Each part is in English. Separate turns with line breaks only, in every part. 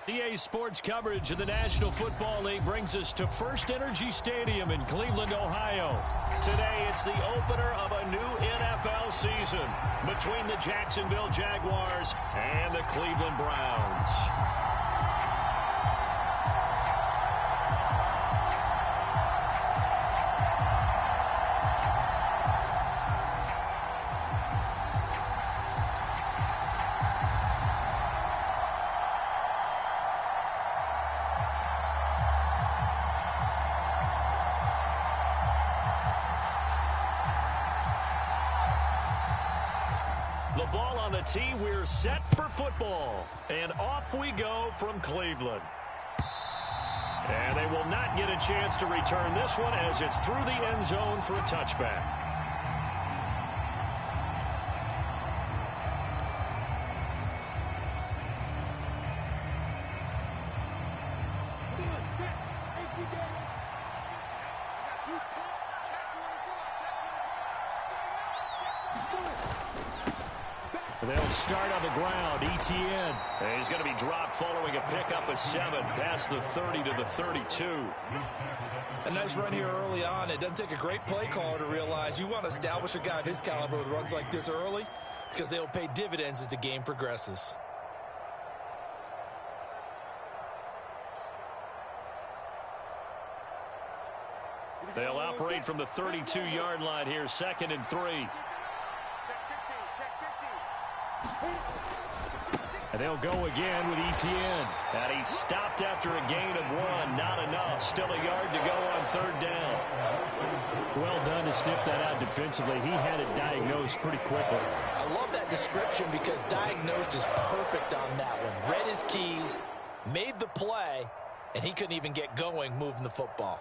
EA Sports coverage of the National Football League brings us to First Energy Stadium in Cleveland, Ohio. Today, it's the opener of a new NFL season between the Jacksonville Jaguars and the Cleveland Browns. The ball on the tee, we're set for football. And off we go from Cleveland. And they will not get a chance to return this one as it's through the end zone for a touchback. They'll start on the ground. Etienne. He's going to be dropped following a pickup of 7 past the 30 to the 32.
A nice run here early on. It doesn't take a great play caller to realize you want to establish a guy of his caliber with runs like this early because they'll pay dividends as the game progresses.
They'll operate from the 32-yard line here, 2nd and 3. And they'll go again with Etienne. And he's stopped after a gain of 1. Not enough. Still a yard to go on 3rd down. Well done to sniff that out defensively. He had it diagnosed pretty quickly.
I love that description because diagnosed is perfect on that one. Read his keys, made the play, and he couldn't even get going moving the football.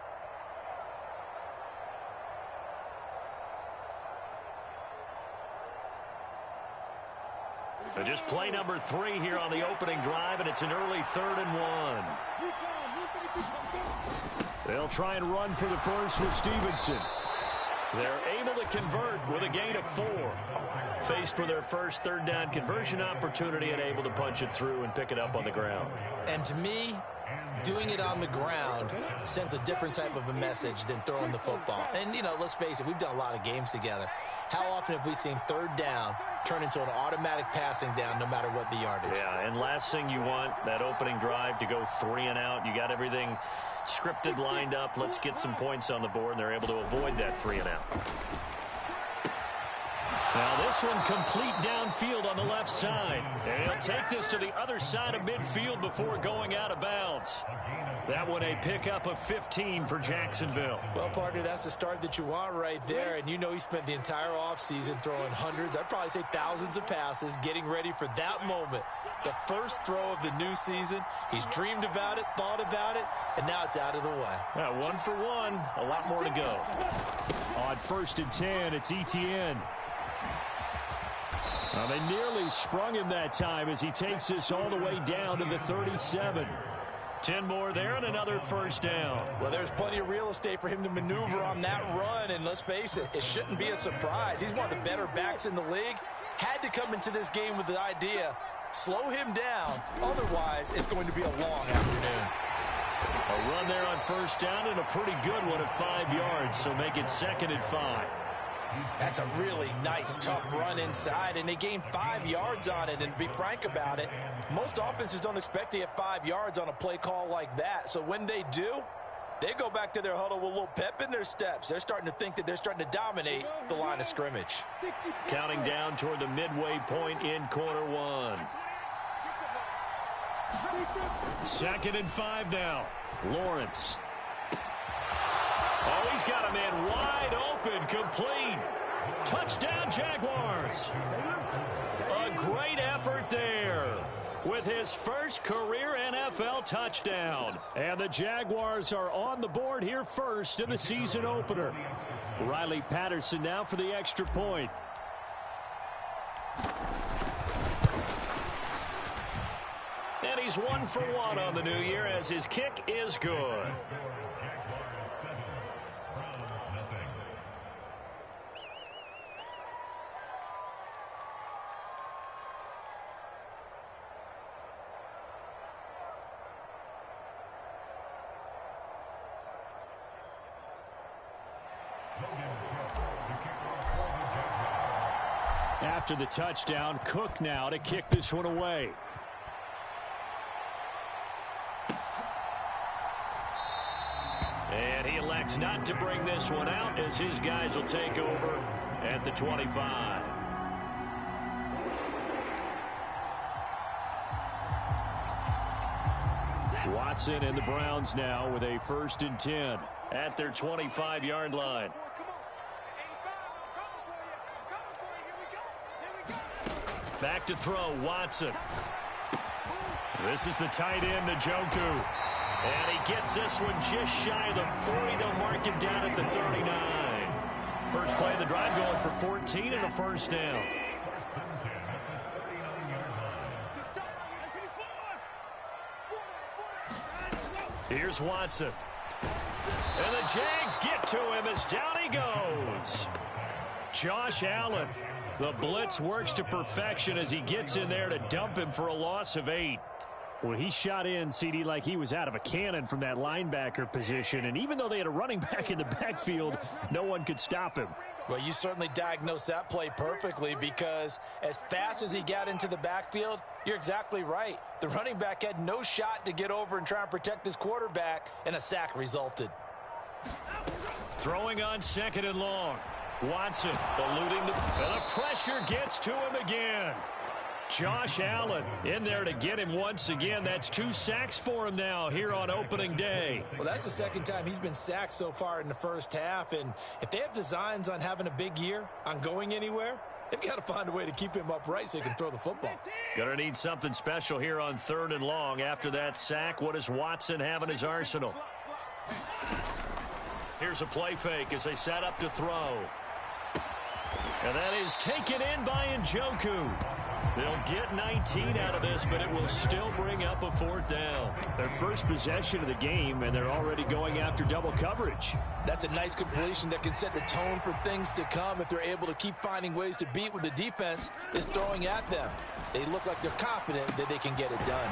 Just play number 3 here on the opening drive, and it's an early 3rd and 1. They'll try and run for the first with Stevenson. They're able to convert with a gain of 4. Faced for their first 3rd down conversion opportunity and able to punch it through and pick it up on the ground.
And to me, doing it on the ground sends a different type of a message than throwing the football. And, you know, let's face it, we've done a lot of games together. How often have we seen 3rd down turn into an automatic passing down no matter what the yardage?
Yeah, and last thing you want, that opening drive to go 3 and out. You got everything scripted, lined up. Let's get some points on the board, and they're able to avoid that 3 and out. Now this one complete downfield on the left side. And he'll take this to the other side of midfield before going out of bounds. That one a pickup of 15 for Jacksonville.
Well, partner, that's the start that you want right there. And you know he spent the entire offseason throwing hundreds, I'd probably say thousands of passes, getting ready for that moment. The first throw of the new season. He's dreamed about it, thought about it, and now it's out of the way.
Well, 1 for 1, a lot more to go. On 1st and 10, it's Etienne. Well, they nearly sprung him that time as he takes this all the way down to the 37. 10 more there and another 1st down.
Well, there's plenty of real estate for him to maneuver on that run, and let's face it, it shouldn't be a surprise. He's one of the better backs in the league. Had to come into this game with the idea, slow him down, otherwise it's going to be a long afternoon.
A run there on 1st down and a pretty good one at 5 yards, so make it 2nd and 5.
That's a really nice, tough run inside, and they gained 5 yards on it. And to be frank about it, most offenses don't expect to get 5 yards on a play call like that. So when they do, they go back to their huddle with a little pep in their steps. They're starting to think that they're starting to dominate the line of scrimmage.
Counting down toward the midway point in quarter 1. 2nd and 5 now. Lawrence. Oh, he's got a man wide open, complete. Touchdown, Jaguars. A great effort there with his first career NFL touchdown. And the Jaguars are on the board here first in the season opener. Riley Patterson now for the extra point. And he's 1 for 1 on the new year as his kick is good. After the touchdown, Cook now to kick this one away. And he elects not to bring this one out as his guys will take over at the 25. Watson and the Browns now with a 1st and 10 at their 25-yard line. Back to throw, Watson. This is the tight end, Njoku. And he gets this one just shy of the 40. They'll mark him down at the 39. First play of the drive going for 14 and a 1st down. Here's Watson. And the Jags get to him as down he goes. Josh Allen. The blitz works to perfection as he gets in there to dump him for a loss of 8. Well, he shot in, CD, like he was out of a cannon from that linebacker position. And even though they had a running back in the backfield, no one could stop him.
Well, you certainly diagnosed that play perfectly because as fast as he got into the backfield, you're exactly right. The running back had no shot to get over and try and protect his quarterback, and a sack resulted.
Throwing on 2nd and long. Watson eluding the pressure gets to him again. Josh Allen in there to get him once again. That's 2 sacks for him now here on opening day.
Well, that's the 2nd time he's been sacked so far in the first half. And if they have designs on having a big year, on going anywhere, they've got to find a way to keep him upright so he can throw the football.
Gonna need something special here on 3rd and long. After that sack, what does Watson have in his arsenal? Here's a play fake as they set up to throw. And that is taken in by Njoku. They'll get 19 out of this, but it will still bring up a 4th down. Their first possession of the game, and they're already going after double coverage.
That's a nice completion that can set the tone for things to come if they're able to keep finding ways to beat what the defense is throwing at them. They look like they're confident that they can get it done.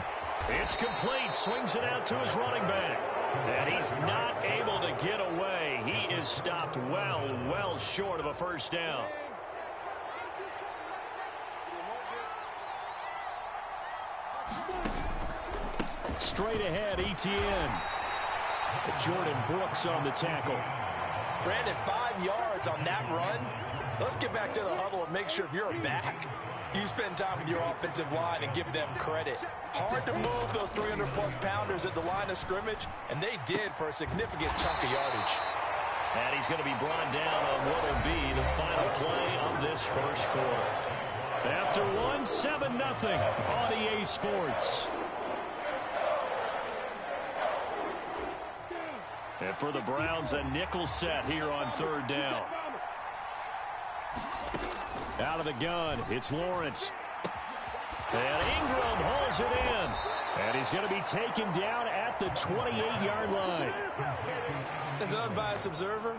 It's complete. Swings it out to his running back. And he's not able to get away. He is stopped well short of a 1st down. Straight ahead, ETN. Jordan Brooks on the tackle.
Brandon, 5 yards on that run. Let's get back to the huddle and make sure if you're a back, you spend time with your offensive line and give them credit. Hard to move those 300-plus pounders at the line of scrimmage, and they did for a significant chunk of yardage.
And he's going to be brought down on what will be the final play of this first quarter. After one, 7-0 on EA Sports. And for the Browns, a nickel set here on 3rd down. Out of the gun, it's Lawrence. And Ingram hauls it in. And he's going to be taken down at the 28-yard line.
As an unbiased observer,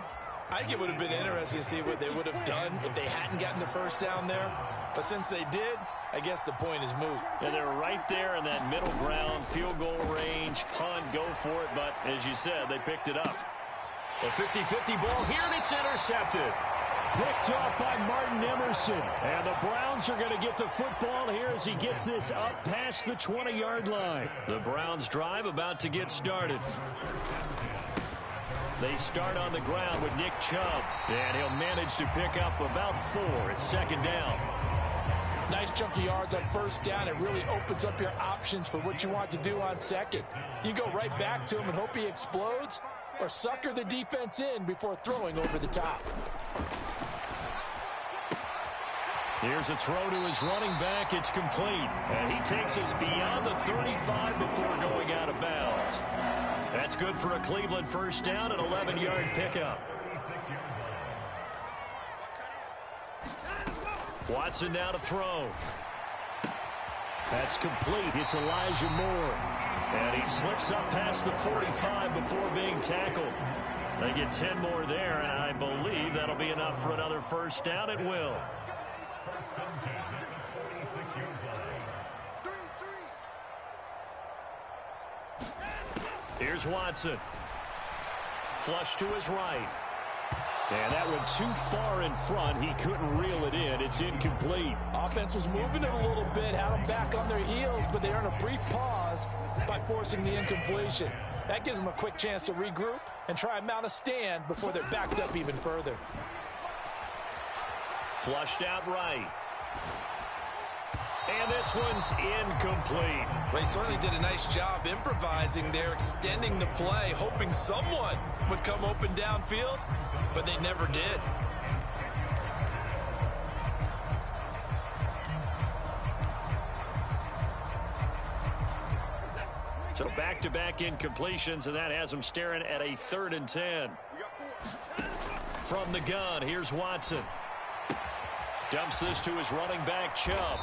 I think it would have been interesting to see what they would have done if they hadn't gotten the 1st down there. But since they did, I guess the point is moot.
And they're right there in that middle ground, field goal range, punt, go for it. But as you said, they picked it up. A 50-50 ball here, and it's intercepted. Picked off by Martin Emerson. And the Browns are going to get the football here as he gets this up past the 20-yard line. The Browns drive about to get started. They start on the ground with Nick Chubb. And he'll manage to pick up about 4 at 2nd down.
Nice chunky yards on 1st down. It really opens up your options for what you want to do on 2nd. You go right back to him and hope he explodes, or sucker the defense in before throwing over the top.
Here's a throw to his running back. It's complete. And he takes us beyond the 35 before going out of bounds. That's good for a Cleveland 1st down, an 11-yard pickup. Watson now to throw. That's complete. It's Elijah Moore. And he slips up past the 45 before being tackled. They get 10 more there, and I believe that'll be enough for another 1st down. It will. Here's Watson. Flush to his right. And that went too far in front. He couldn't reel it in. It's incomplete.
Offense was moving it a little bit, had them back on their heels, but they earned a brief pause by forcing the incompletion. That gives them a quick chance to regroup and try and mount a stand before they're backed up even further.
Flushed out right. And this one's incomplete.
They certainly did a nice job improvising there, extending the play, hoping someone would come open downfield, but they never did.
So back-to-back incompletions, and that has them staring at a 3rd and 10. From the gun, here's Watson. Dumps this to his running back, Chubb.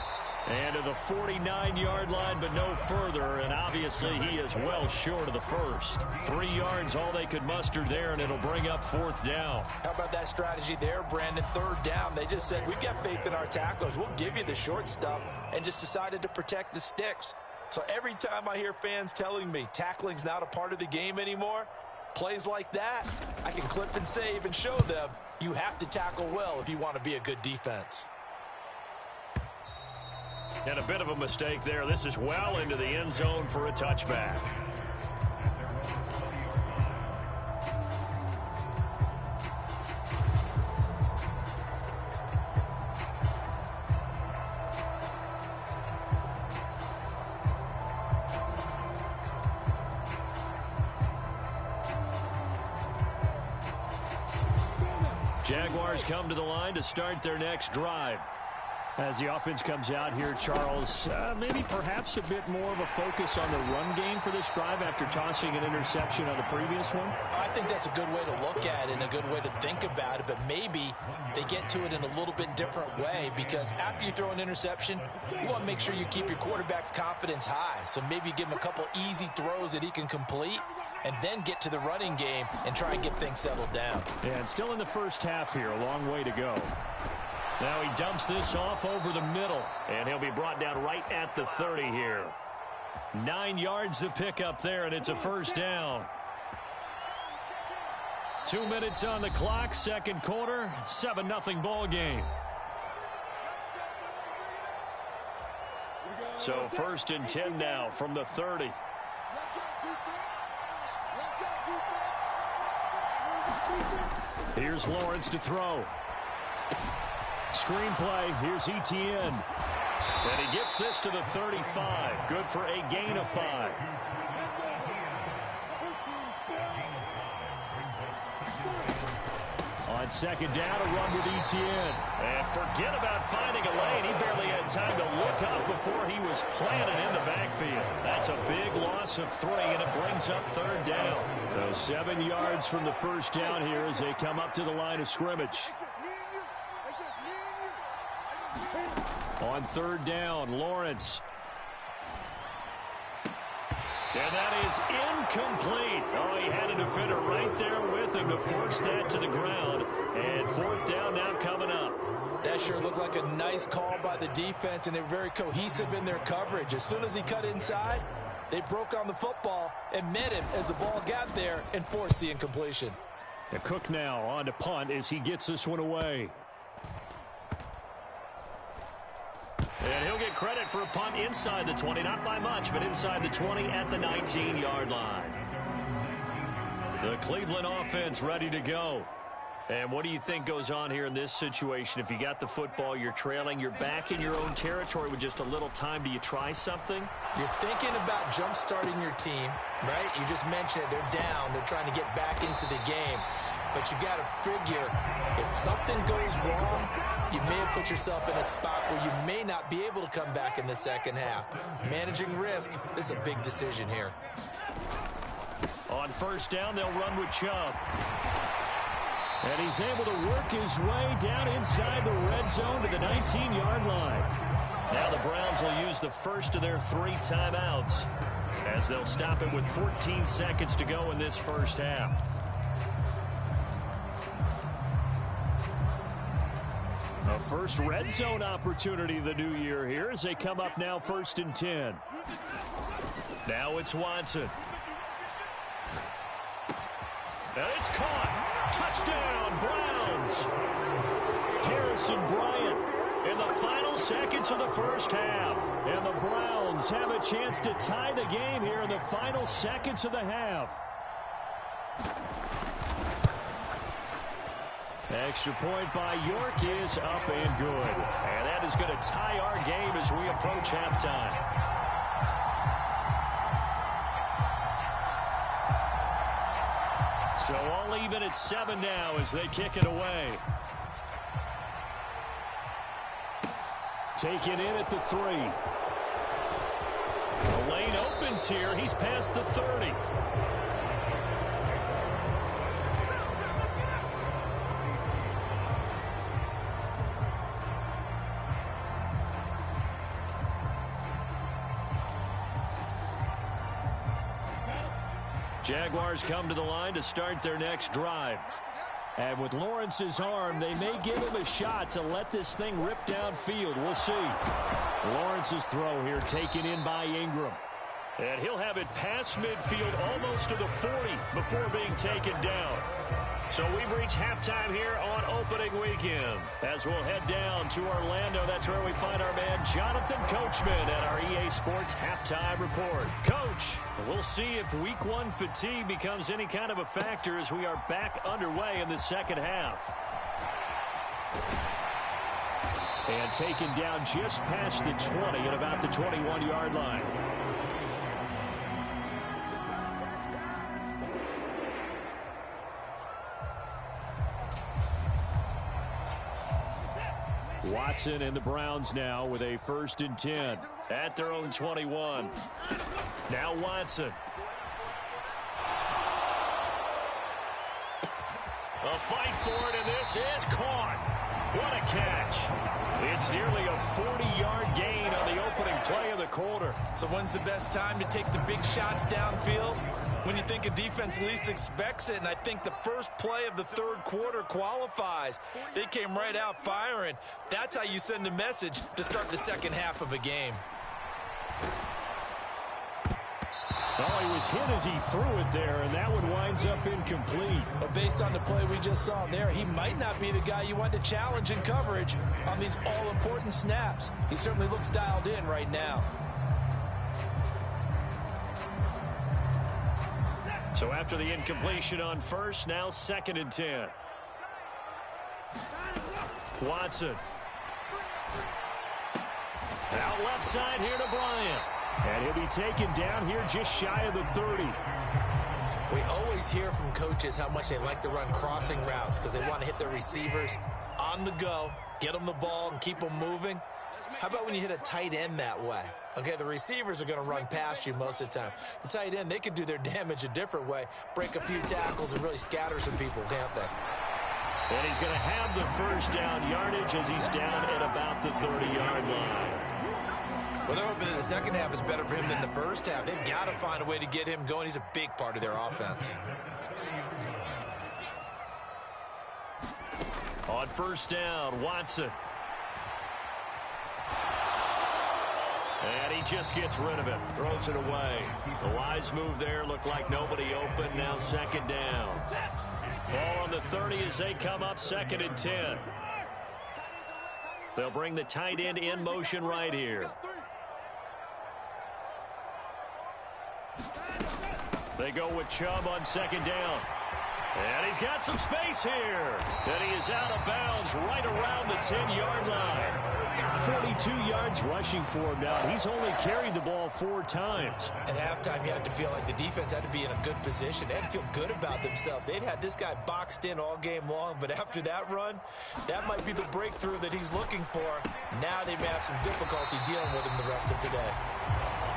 And to the 49-yard line, but no further. And obviously, he is well short of the first. 3 yards, all they could muster there, and it'll bring up 4th down.
How about that strategy there, Brandon? 3rd down. They just said, we've got faith in our tacklers. We'll give you the short stuff, and just decided to protect the sticks. So every time I hear fans telling me tackling's not a part of the game anymore, plays like that, I can clip and save and show them you have to tackle well if you want to be a good defense.
And a bit of a mistake there. This is well into the end zone for a touchback. Jaguars come to the line to start their next drive. As the offense comes out here, Charles, maybe perhaps a bit more of a focus on the run game for this drive after tossing an interception on the previous one?
I think that's a good way to look at it and a good way to think about it, but maybe they get to it in a little bit different way, because after you throw an interception, you want to make sure you keep your quarterback's confidence high. So maybe you give him a couple easy throws that he can complete, and then get to the running game and try and get things settled down.
Yeah, and still in the first half here, a long way to go. Now he dumps this off over the middle, and he'll be brought down right at the 30 here. 9 yards to pick up there, and it's a 1st down. 2 minutes on the clock, 2nd quarter, 7-0 ball game. So 1st and 10 now from the 30. Here's Lawrence to throw. Screenplay, here's Etienne. And he gets this to the 35. Good for a gain of 5. On 2nd down, a run with Etienne. And forget about finding a lane. He barely had time to look up before he was planted in the backfield. That's a big loss of 3, and it brings up 3rd down. So 7 yards from the 1st down here as they come up to the line of scrimmage. On 3rd down, Lawrence. And that is incomplete. Oh, he had a defender right there with him to force that to the ground. And 4th down now coming up.
That sure looked like a nice call by the defense, and they're very cohesive in their coverage. As soon as he cut inside, they broke on the football and met him as the ball got there and forced the incompletion.
Cook now on to punt as he gets this one away. And he'll get credit for a punt inside the 20, not by much, but inside the 20 at the 19-yard line. The Cleveland offense ready to go. And what do you think goes on here in this situation? If you got the football, you're trailing, you're back in your own territory with just a little time. Do you try something?
You're thinking about jump-starting your team, right? You just mentioned it. They're down. They're trying to get back into the game. But you got to figure, if something goes wrong, you may have put yourself in a spot where you may not be able to come back in the 2nd half. Managing risk, this is a big decision here.
On 1st down, they'll run with Chubb. And he's able to work his way down inside the red zone to the 19-yard line. Now the Browns will use the first of their 3 timeouts as they'll stop it with 14 seconds to go in this first half. A first red zone opportunity of the new year here as they come up now 1st and 10. Now it's Watson. And it's caught. Touchdown, Browns. Browns. Harrison Bryant in the final seconds of the first half. And the Browns have a chance to tie the game here in the final seconds of the half. Extra point by York is up and good. And that is going to tie our game as we approach halftime. So all even at 7 now as they kick it away. Taken in at the 3. The lane opens here. He's past the 30. Jaguars come to the line to start their next drive. And with Lawrence's arm, they may give him a shot to let this thing rip downfield. We'll see. Lawrence's throw here taken in by Ingram. And he'll have it past midfield almost to the 40 before being taken down. So we've reached halftime here on opening weekend. As we'll head down to Orlando, that's where we find our man Jonathan Coachman at our EA Sports Halftime Report. Coach, we'll see if Week 1 fatigue becomes any kind of a factor as we are back underway in the second half. And taken down just past the 20 at about the 21-yard line. Watson and the Browns now with a 1st and 10 at their own 21. Now Watson. A fight for it, and this is caught. What a catch. It's nearly a 40-yard gain on the opening play of the quarter.
So when's the best time to take the big shots downfield? When you think a defense least expects it, and I think the first play of the 3rd quarter qualifies. They came right out firing. That's how you send a message to start the second half of a game.
Oh, he was hit as he threw it there, and that one winds up incomplete.
But based on the play we just saw there, he might not be the guy you want to challenge in coverage on these all-important snaps. He certainly looks dialed in right now.
So after the incompletion on 1st, now 2nd and 10. Watson. Out left side here to Bryant. And he'll be taken down here just shy of the 30.
We always hear from coaches how much they like to run crossing routes because they want to hit their receivers on the go, get them the ball, and keep them moving. How about when you hit a tight end that way? Okay, the receivers are going to run past you most of the time. The tight end, they could do their damage a different way, break a few tackles, and really scatter some people, can't they?
And he's going to have the 1st down yardage as he's down at about the 30-yard line.
Well, they're hoping that the second half is better for him than the first half. They've got to find a way to get him going. He's a big part of their offense.
On 1st down, Watson. And he just gets rid of it, throws it away. The wise move there, looked like nobody open, now 2nd down. Ball on the 30 as they come up 2nd and 10. They'll bring the tight end in motion right here. They go with Chubb on 2nd down. And he's got some space here. And he is out of bounds right around the 10-yard line. 42 yards rushing for him now. He's only carried the ball 4 times.
At halftime, you had to feel like the defense had to be in a good position. They had to feel good about themselves. They'd had this guy boxed in all game long, but after that run, that might be the breakthrough that he's looking for. Now they may have some difficulty dealing with him the rest of today.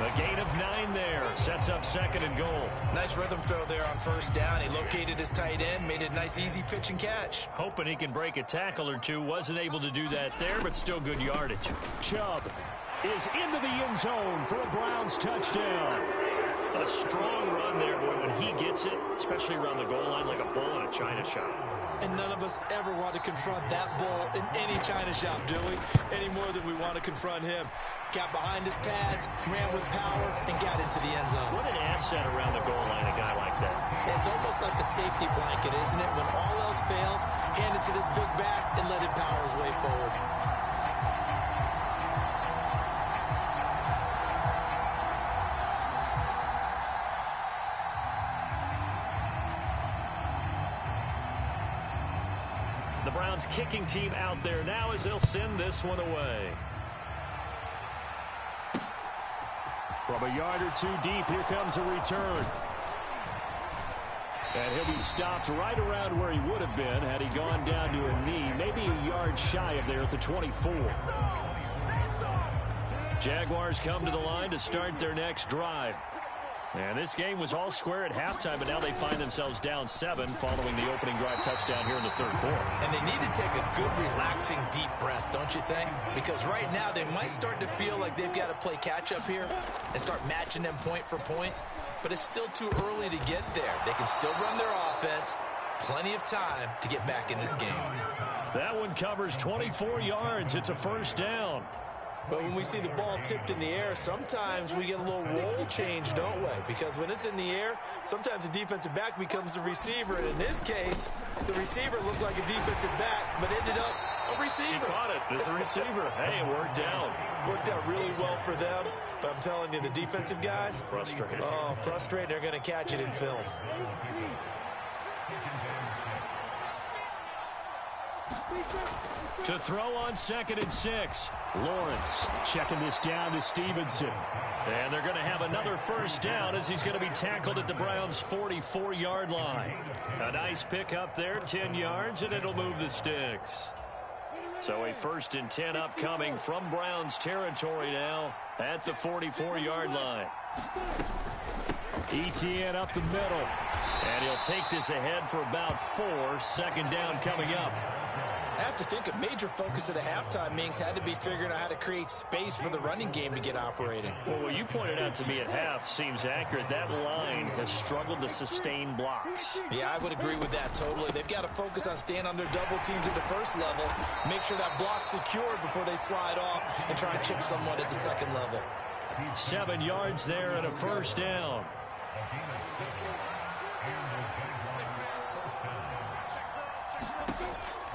A gain of 9 there. Sets up 2nd and goal.
Nice rhythm throw there on 1st down. He located his tight end, made it a nice, easy pitch and catch.
Hoping he can break a tackle or two. Wasn't able to do that there, but still good yardage. Chubb is into the end zone for a Browns touchdown. A strong run there, boy, when he gets it, especially around the goal line, like a bull in a china shop.
And none of us ever want to confront that bull in any china shop, do we? Any more than we want to confront him. got behind his pads, ran with power, and got into the end zone.
What an asset around the goal line, a guy like that.
It's almost like a safety blanket, isn't it? When all else fails, hand it to this big back and let him power his way forward.
The Browns kicking team out there now as they'll send this one away. From a yard or two deep, here comes a return. And he'll be stopped right around where he would have been had he gone down to a knee, maybe a yard shy of there at the 24. Jaguars come to the line to start their next drive. And this game was all square at halftime, but now they find themselves down 7 following the opening drive touchdown here in the third quarter.
And they need to take a good, relaxing, deep breath, don't you think? Because right now they might start to feel like they've got to play catch-up here and start matching them point for point. But it's still too early to get there. They can still run their offense. Plenty of time to get back in this game.
That one covers 24 yards. It's a first down.
But when we see the ball tipped in the air, sometimes we get a little roll change, don't we? Because when it's in the air, sometimes the defensive back becomes the receiver. And in this case, the receiver looked like a defensive back, but ended up a receiver.
He caught it as a receiver. Hey, it worked out.
Worked out really well for them. But I'm telling you, the defensive guys,
Frustrated.
Oh, frustrated. They're going to catch it in film.
To throw on 2nd and 6. Lawrence checking this down to Stevenson. And they're going to have another first down as he's going to be tackled at the Browns' 44-yard line. A nice pickup there, 10 yards, and it'll move the sticks. So a 1st and 10 upcoming from Browns territory now at the 44-yard line. ETN up the middle. And he'll take this ahead for about 4. 2nd down coming up.
I have to think a major focus of the halftime meetings had to be figuring out how to create space for the running game to get operating.
Well, what you pointed out to me at half seems accurate. That line has struggled to sustain blocks.
Yeah, I would agree with that totally. They've got to focus on staying on their double teams at the first level, make sure that block's secured before they slide off and try and chip someone at the second level.
7 yards there and a first down.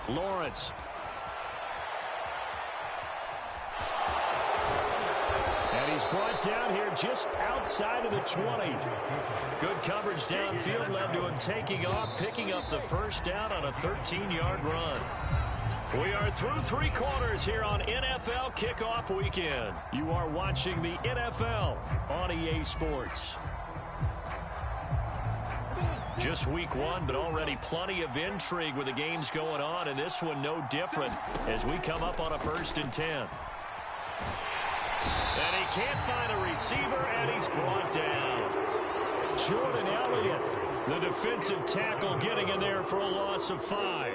Lawrence. And he's brought down here just outside of the 20. Good coverage downfield led to him taking off, picking up the first down on a 13-yard run. We are through 3 quarters here on NFL Kickoff Weekend. You are watching the NFL on EA Sports. Just week 1, but already plenty of intrigue with the games going on, and this one no different as we come up on a 1st and 10. And he can't find a receiver, and he's brought down. Jordan Elliott, the defensive tackle, getting in there for a loss of 5.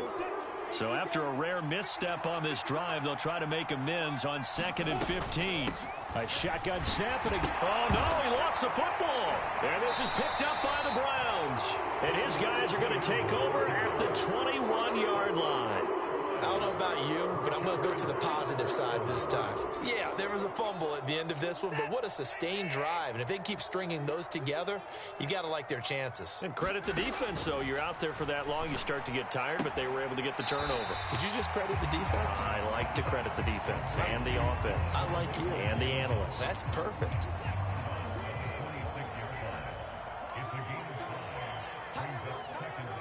So after a rare misstep on this drive, they'll try to make amends on 2nd and 15. A shotgun snap, and oh no, he lost the football. And this is picked up by the Browns. And his guys are going to take over at the 21-yard line.
I don't know about you, but I'm going to go to the positive side this time. Yeah, there was a fumble at the end of this one, but what a sustained drive. And if they can keep stringing those together, you got to like their chances.
And credit the defense, though. You're out there for that long, you start to get tired, but they were able to get the turnover.
Did you just credit the defense?
I like to credit the defense and the offense.
I like you.
And the analysts.
That's perfect.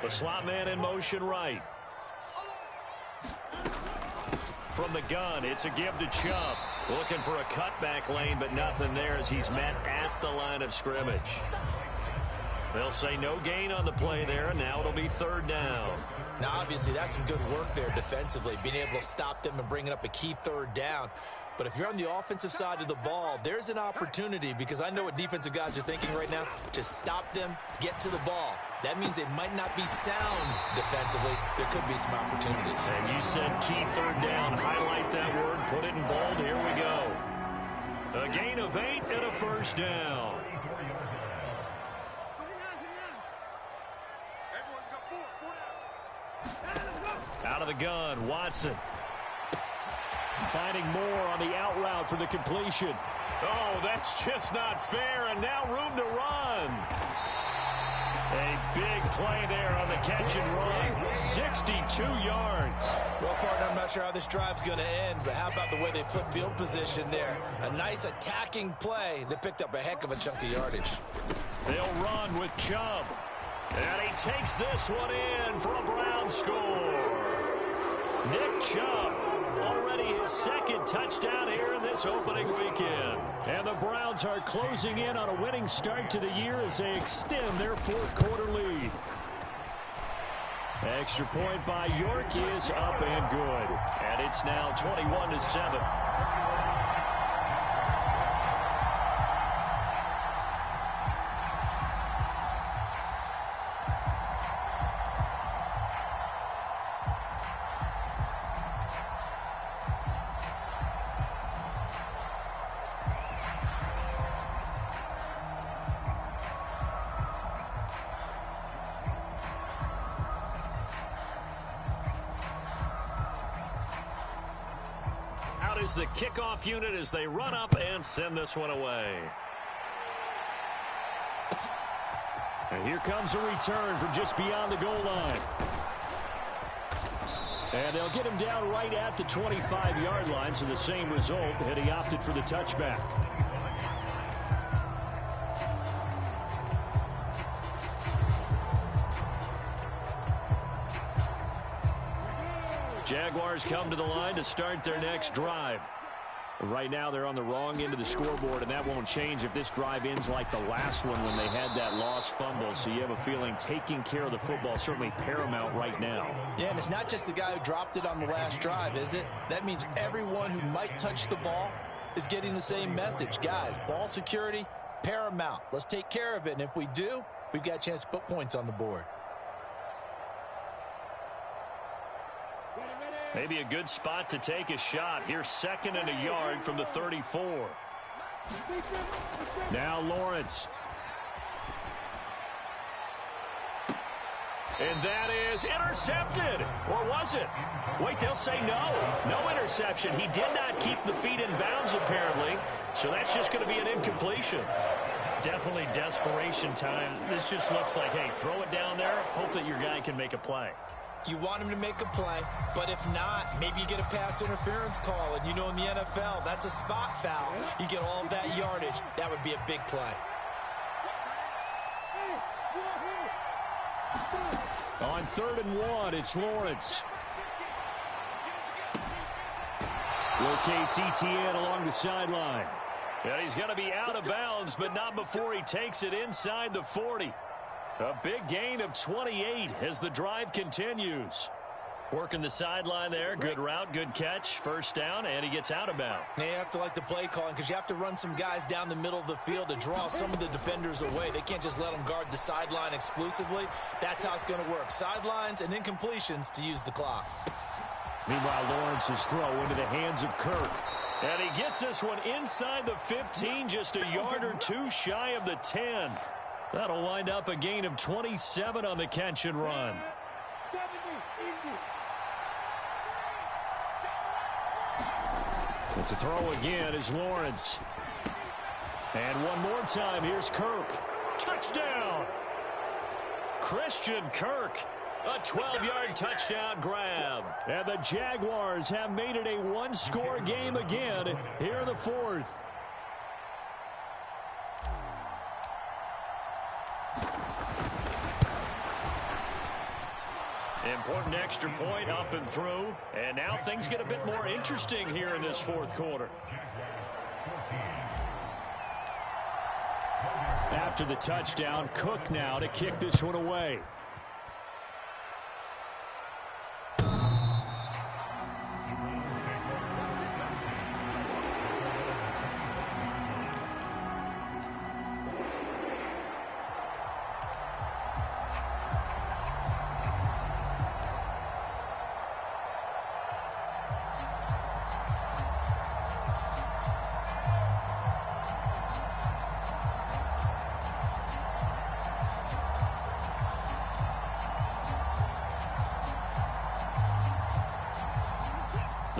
The slot man in motion right. From the gun, it's a give to Chubb. Looking for a cutback lane, but nothing there as he's met at the line of scrimmage. They'll say no gain on the play there, and now it'll be 3rd down.
Now, obviously, that's some good work there defensively, being able to stop them and bringing up a key 3rd down. But if you're on the offensive side of the ball, there's an opportunity, because I know what defensive guys are thinking right now, to stop them, get to the ball. That means they might not be sound defensively. There could be some opportunities.
And you said key 3rd down. Highlight that word. Put it in bold. Here we go. A gain of 8 and a first down. Out of the gun, Watson. Finding more on the out route for the completion. Oh, that's just not fair, and now room to run. A big play there on the catch and run. 62 yards.
Well, partner, I'm not sure how this drive's going to end, but how about the way they flip field position there? A nice attacking play that picked up a heck of a chunk of yardage.
They'll run with Chubb. And he takes this one in for a Brown score. Nick Chubb, already his second touchdown here in this opening weekend. And the Browns are closing in on a winning start to the year as they extend their fourth quarter lead. Extra point by York is up and good. And it's now 21-7. Is the kickoff unit as they run up and send this one away. And here comes a return from just beyond the goal line. And they'll get him down right at the 25-yard line, so the same result, and he opted for the touchback. Jaguars come to the line to start their next drive. Right now they're on the wrong end of the scoreboard, and that won't change if this drive ends like the last one when they had that lost fumble. So you have a feeling taking care of the football is certainly paramount right now.
Yeah, and it's not just the guy who dropped it on the last drive, is it? That means everyone who might touch the ball is getting the same message. Guys, ball security, paramount. Let's take care of it, and if we do, we've got a chance to put points on the board.
Maybe a good spot to take a shot. Here's 2nd and a yard from the 34. Now Lawrence. And that is intercepted. Or was it? Wait, they'll say no. No interception. He did not keep the feet in bounds, apparently. So that's just going to be an incompletion. Definitely desperation time. This just looks like, hey, throw it down there. Hope that your guy can make a play.
You want him to make a play, but if not, maybe you get a pass interference call. And you know in the NFL, that's a spot foul. You get all of that yardage. That would be a big play.
On 3rd and 1, it's Lawrence. Locates ETN along the sideline. And he's going to be out of bounds, but not before he takes it inside the 40. A big gain of 28 as the drive continues. Working the sideline there. Good route, good catch. First down, and he gets out of bounds.
Now you have to like the play calling because you have to run some guys down the middle of the field to draw some of the defenders away. They can't just let them guard the sideline exclusively. That's how it's going to work. Sidelines and incompletions to use the clock.
Meanwhile, Lawrence's throw into the hands of Kirk. And he gets this one inside the 15, just a yard or two shy of the 10. That'll wind up a gain of 27 on the catch and run. But to throw again is Lawrence. And one more time, here's Kirk. Touchdown! Christian Kirk, a 12-yard touchdown grab. And the Jaguars have made it a one-score game again here in the 4th. Important extra point up and through. And now things get a bit more interesting here in this 4th quarter. After the touchdown, Cook now to kick this one away.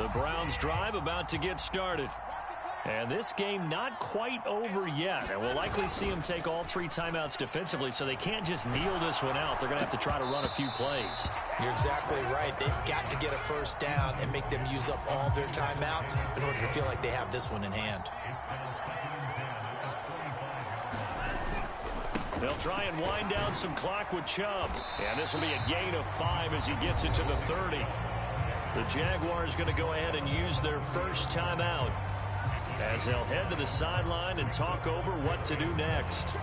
The Browns drive about to get started. And this game not quite over yet. And we'll likely see them take all 3 timeouts defensively, so they can't just kneel this one out. They're going to have to try to run a few plays.
You're exactly right. They've got to get a first down and make them use up all their timeouts in order to feel like they have this one in hand.
They'll try and wind down some clock with Chubb. And this will be a gain of 5 as he gets it to the 30. The Jaguars going to go ahead and use their first timeout as they'll head to the sideline and talk over what to do next.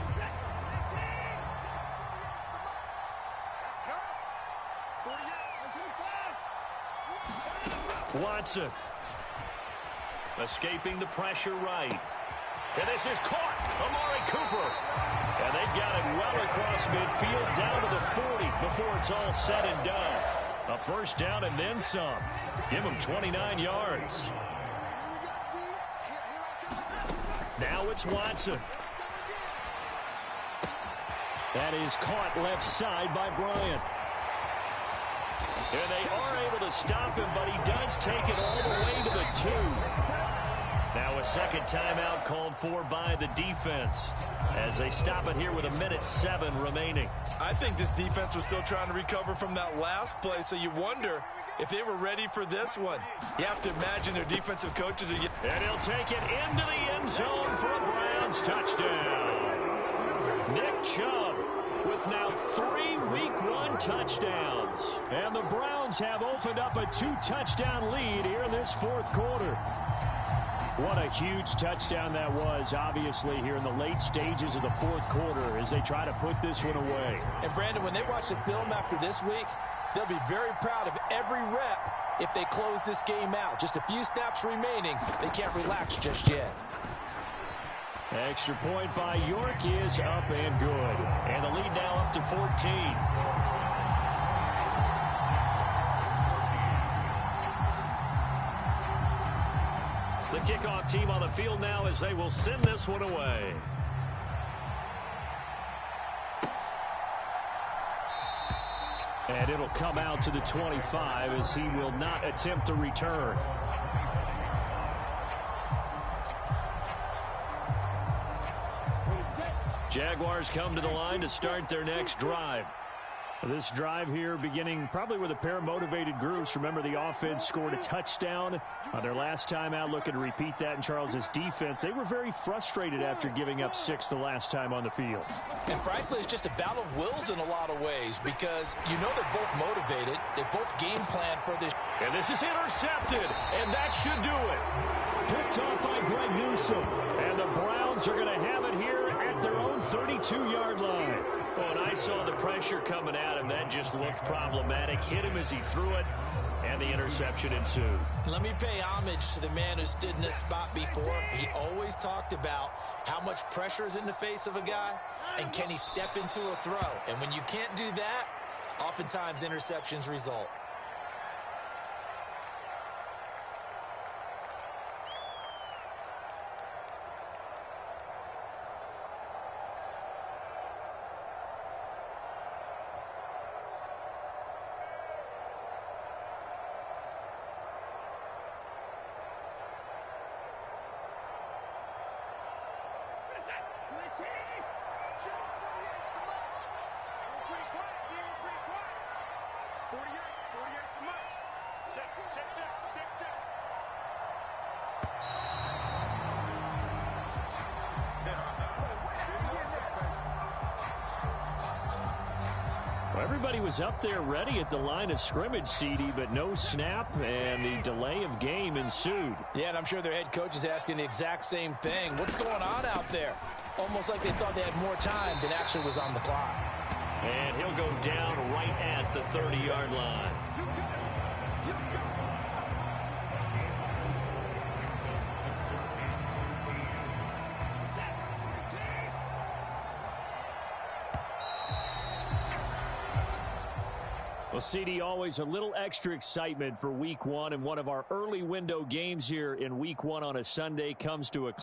Watson escaping the pressure right. And this is caught. Amari Cooper. And they've got it well across midfield down to the 40 before it's all said and done. A first down and then some. Give him 29 yards. Now it's Watson. That is caught left side by Bryant. And they are able to stop him, but he does take it all the way to the 2. Now a second timeout called for by the defense as they stop it here with 1:07 remaining.
I think this defense was still trying to recover from that last play, so you wonder if they were ready for this one. You have to imagine their defensive coaches are...
And he'll take it into the end zone for a Browns touchdown. Nick Chubb with now 3 Week 1 touchdowns. And the Browns have opened up a 2-touchdown lead here in this 4th quarter. What a huge touchdown that was, obviously, here in the late stages of the 4th quarter as they try to put this one away.
And, Brandon, when they watch the film after this week, they'll be very proud of every rep if they close this game out. Just a few snaps remaining. They can't relax just yet.
Extra point by York is up and good. And the lead now up to 14. The kickoff team on the field now as they will send this one away. And it'll come out to the 25 as he will not attempt to return. Jaguars come to the line to start their next drive. This drive here beginning probably with a pair of motivated groups. Remember, the offense scored a touchdown on their last time out, looking to repeat that in Charles's defense. They were very frustrated after giving up 6 the last time on the field.
And frankly, it's just a battle of wills in a lot of ways because you know they're both motivated. They both game plan for this.
And this is intercepted, and that should do it. Picked off by Greg Newsome. And the Browns are going to have it here at their own 32-yard line. Oh, and I saw the pressure coming at him. That just looked problematic. Hit him as he threw it, and the interception ensued.
Let me pay homage to the man who stood in this spot before. He always talked about how much pressure is in the face of a guy, and can he step into a throw. And when you can't do that, oftentimes interceptions result.
Everybody was up there ready at the line of scrimmage, CD, but no snap, and the delay of game ensued.
Yeah, and I'm sure their head coach is asking the exact same thing. What's going on out there? Almost like they thought they had more time than actually was on the clock.
And he'll go down right at the 30-yard line. Well, CD, always a little extra excitement for Week 1, and one of our early window games here in Week 1 on a Sunday comes to a